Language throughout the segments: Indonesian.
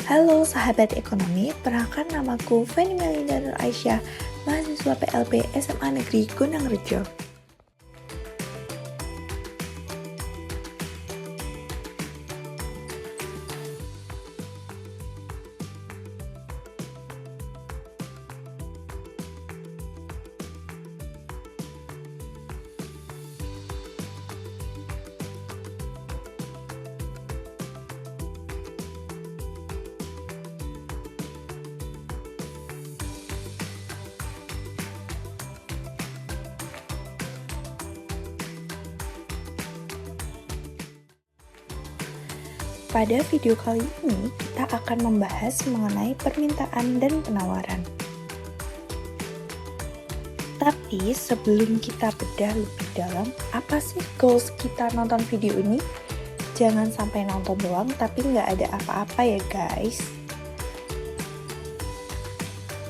Halo sahabat ekonomi, perkenalkan namaku Feni Melinda Nur Aisyah, mahasiswa PLP SMA Negeri Gunung Rejo. Pada video kali ini, kita akan membahas mengenai permintaan dan penawaran. Tapi sebelum kita bedah lebih dalam, apa sih goals kita nonton video ini? Jangan sampai nonton doang, tapi nggak ada apa-apa ya guys.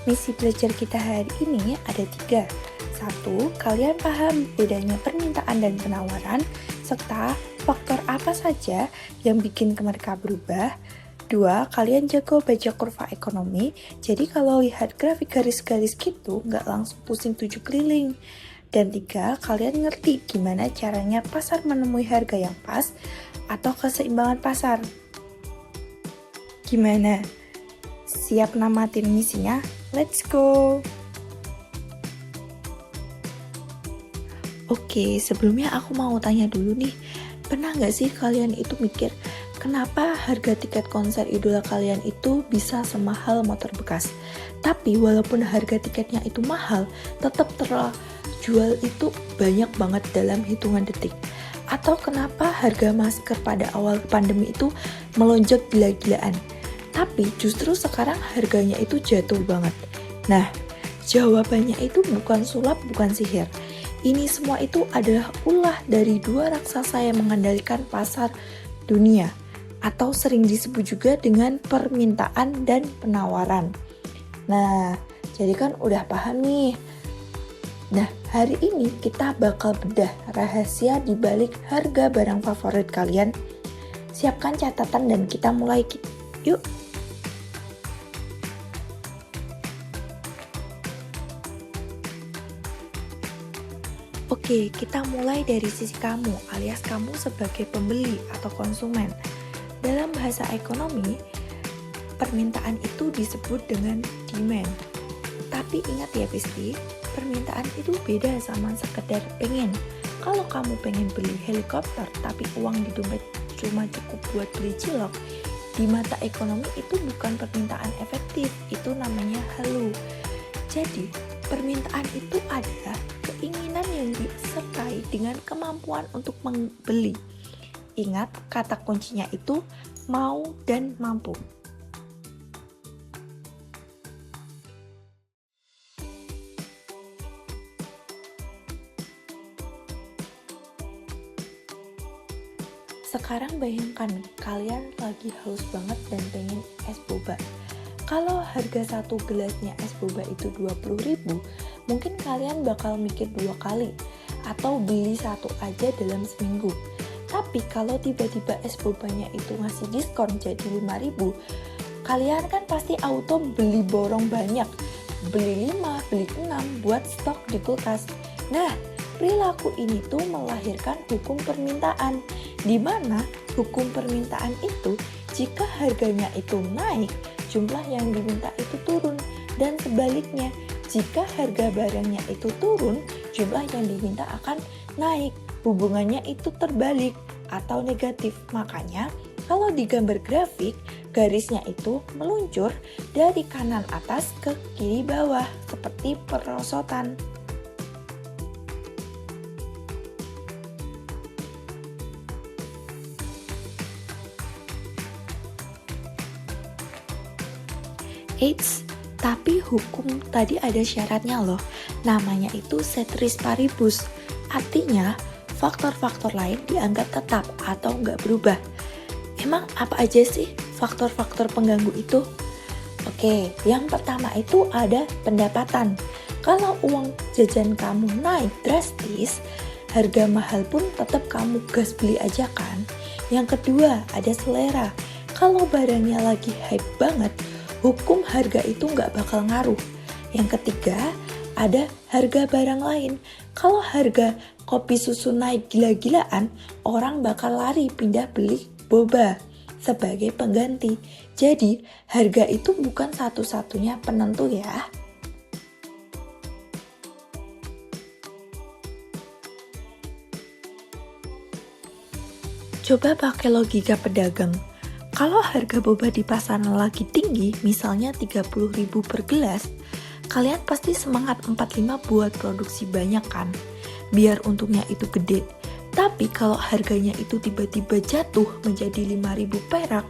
Misi belajar kita hari ini ada 3. 1. Kalian paham bedanya permintaan dan penawaran, serta faktor apa saja yang bikin mereka berubah. 2. Kalian jago baca kurva ekonomi, jadi kalau lihat grafik garis-garis gitu nggak langsung pusing 7 keliling. Dan 3. Kalian ngerti gimana caranya pasar menemui harga yang pas atau keseimbangan pasar. Gimana? Siap namatin misinya? Let's go! Oke, sebelumnya aku mau tanya dulu nih, pernah nggak sih kalian itu mikir, kenapa harga tiket konser idola kalian itu bisa semahal motor bekas? Tapi walaupun harga tiketnya itu mahal, tetap terjual itu banyak banget dalam hitungan detik. Atau kenapa harga masker pada awal pandemi itu melonjak gila-gilaan? Tapi justru sekarang harganya itu jatuh banget. Nah, jawabannya itu bukan sulap, bukan sihir. Ini semua itu adalah ulah dari 2 raksasa yang mengendalikan pasar dunia, atau sering disebut juga dengan permintaan dan penawaran. Nah, jadi kan udah paham nih. Nah, hari ini kita bakal bedah rahasia di balik harga barang favorit kalian. Siapkan catatan dan kita mulai. Yuk! Oke, kita mulai dari sisi kamu, alias kamu sebagai pembeli atau konsumen. Dalam bahasa ekonomi, permintaan itu disebut dengan demand. Tapi ingat ya Pisti, permintaan itu beda sama sekedar pengen. Kalau kamu pengen beli helikopter, tapi uang di dompet cuma cukup buat beli cilok, di mata ekonomi itu bukan permintaan efektif, itu namanya halu. Jadi, permintaan itu adalah keinginan yang disertai dengan kemampuan untuk membeli. Ingat, kata kuncinya itu mau dan mampu. Sekarang bayangkan, kalian lagi haus banget dan pengen es boba. Kalau harga satu gelasnya es boba itu 20.000, mungkin kalian bakal mikir 2 kali atau beli satu aja dalam seminggu. Tapi kalau tiba-tiba es bobanya itu ngasih diskon jadi 5.000, kalian kan pasti auto beli borong banyak. Beli 5, beli 6 buat stok di kulkas. Nah, perilaku ini tuh melahirkan hukum permintaan, di mana hukum permintaan itu jika harganya itu naik, jumlah yang diminta itu turun, dan sebaliknya, jika harga barangnya itu turun, jumlah yang diminta akan naik. Hubungannya itu terbalik atau negatif. Makanya, kalau di gambar grafik, garisnya itu meluncur dari kanan atas ke kiri bawah, seperti perosotan. Eits, tapi hukum tadi ada syaratnya loh, namanya itu ceteris paribus, artinya faktor-faktor lain dianggap tetap atau nggak berubah. Emang apa aja sih faktor-faktor pengganggu itu? Oke, yang pertama itu ada pendapatan. Kalau uang jajan kamu naik drastis, harga mahal pun tetap kamu gas beli aja kan. Yang kedua ada selera. Kalau barangnya lagi hype banget, hukum harga itu nggak bakal ngaruh. Yang ketiga, ada harga barang lain. Kalau harga kopi susu naik gila-gilaan, orang bakal lari pindah beli boba sebagai pengganti. Jadi, harga itu bukan satu-satunya penentu ya. Coba pakai logika pedagang. Kalau harga boba di pasaran lagi tinggi, misalnya 30.000 per gelas, kalian pasti semangat 45 buat produksi banyak kan? Biar untungnya itu gede. Tapi kalau harganya itu tiba-tiba jatuh menjadi 5.000 perak,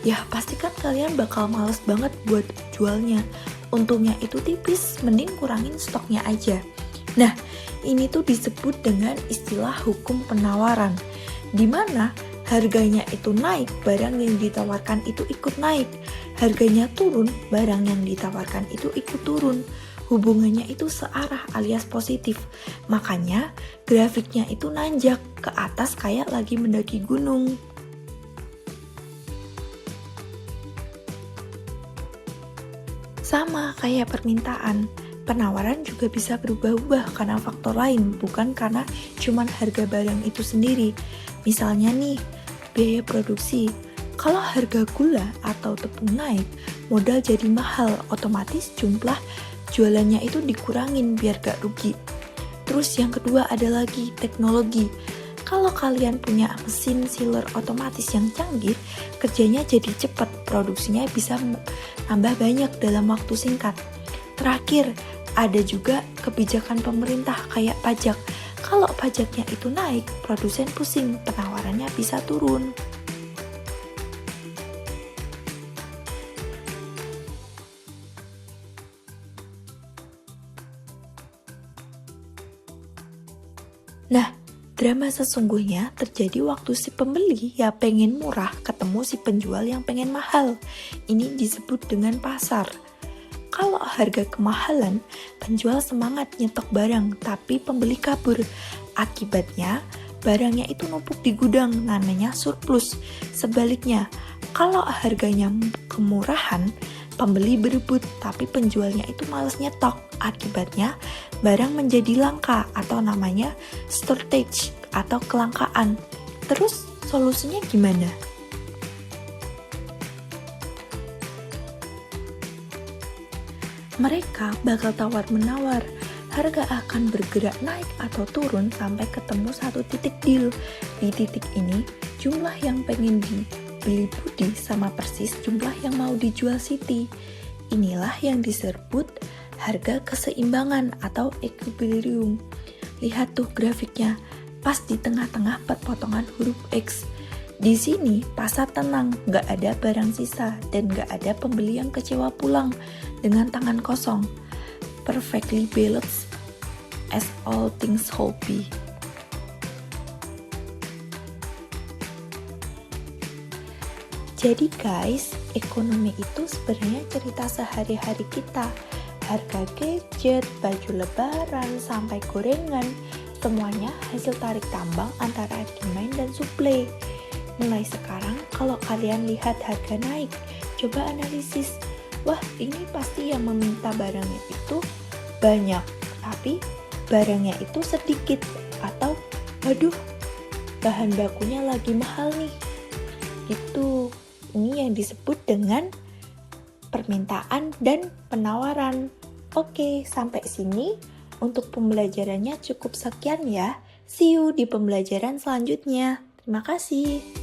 ya pasti kan kalian bakal males banget buat jualnya. Untungnya itu tipis, mending kurangin stoknya aja. Nah, ini tuh disebut dengan istilah hukum penawaran, di mana harganya itu naik, barang yang ditawarkan itu ikut naik. Harganya turun, barang yang ditawarkan itu ikut turun. Hubungannya itu searah alias positif. Makanya grafiknya itu nanjak ke atas kayak lagi mendaki gunung. Sama kayak permintaan, penawaran juga bisa berubah-ubah karena faktor lain, bukan karena cuman harga barang itu sendiri. Misalnya nih, biaya produksi. Kalau harga gula atau tepung naik, modal jadi mahal, otomatis jumlah jualannya itu dikurangin biar gak rugi. Terus yang kedua ada lagi teknologi. Kalau kalian punya mesin sealer otomatis yang canggih, kerjanya jadi cepat, produksinya bisa nambah banyak dalam waktu singkat. Terakhir, ada juga kebijakan pemerintah kayak pajak. Kalau pajaknya itu naik, produsen pusing, penawarannya bisa turun. Nah, drama sesungguhnya terjadi waktu si pembeli yang pengen murah ketemu si penjual yang pengen mahal. Ini disebut dengan pasar. Kalau harga kemahalan, penjual semangat nyetok barang, tapi pembeli kabur. Akibatnya, barangnya itu numpuk di gudang, namanya surplus. Sebaliknya, kalau harganya kemurahan, pembeli berebut, tapi penjualnya itu malas nyetok. Akibatnya, barang menjadi langka atau namanya shortage atau kelangkaan. Terus, solusinya gimana? Mereka bakal tawar-menawar, harga akan bergerak naik atau turun sampai ketemu satu titik deal. Di titik ini, jumlah yang pengen dibeli Budi sama persis jumlah yang mau dijual Siti. Inilah yang disebut harga keseimbangan atau equilibrium. Lihat tuh grafiknya, pas di tengah-tengah perpotongan huruf X. Di sini pasar tenang, nggak ada barang sisa dan nggak ada pembeli yang kecewa pulang dengan tangan kosong. Perfectly balanced as all things should be. Jadi guys, ekonomi itu sebenarnya cerita sehari-hari kita. Harga gadget, baju lebaran, sampai gorengan, semuanya hasil tarik tambang antara demand dan supply. Mulai sekarang, kalau kalian lihat harga naik, coba analisis. Wah, ini pasti yang meminta barangnya itu banyak, tapi barangnya itu sedikit. Atau, waduh, bahan bakunya lagi mahal nih. Itu, ini yang disebut dengan permintaan dan penawaran. Oke, sampai sini untuk pembelajarannya cukup sekian ya. See you di pembelajaran selanjutnya. Terima kasih.